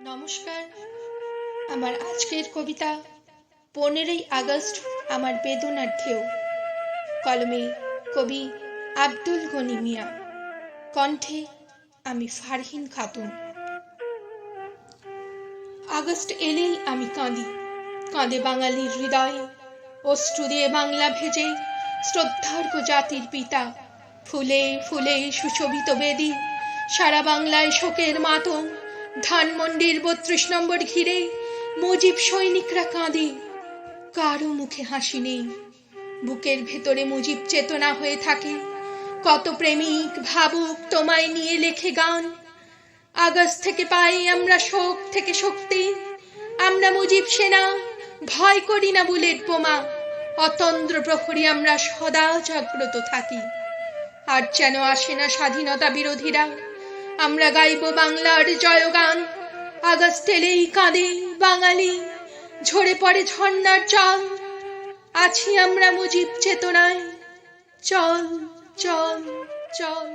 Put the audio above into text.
নমস্কার। আমার আজকের কবিতা 15ই আগস্ট আমার বেদনার ঢেউ। কলমে কবি আব্দুল গনি মিয়া, কণ্ঠে আমি ফারহিন খাতুন। আগস্ট এলেই আমি কাঁদি, কাঁদে বাঙালির হৃদয়। অশ্রু দিয়ে বাংলা ভেজে শ্রদ্ধার্ঘ জাতির পিতা। ফুলে ফুলে সুশোভিত বেদি, সারা বাংলায় শোকের মাতম। ধানমন্ডির 32 নম্বর ঘিরে মুজিব সৈনিকরা কাঁদে, কারো মুখে হাসি নেই। বুকের ভেতরে মুজিব চেতনা হয়ে থাকে। কত প্রেমিক ভাবুক তোমায় নিয়ে লেখে গান। আগস্ট থেকে পাই আমরা শোক থেকে শক্তি। আমরা মুজিব সেনা, ভয় করি না বুলেট বোমা। অতন্দ্র প্রহরী আমরা সদা জাগ্রত থাকি। আর যেন আসে না স্বাধীনতা বিরোধীরা, আমরা গাইব বাংলার জয়গান। আগস্ট এলেই কাঁদে বাঙালি, ঝরে পড়ে ঝর্ণার জল। আছি আমরা মুজিব চেতনায়, চল চল চল।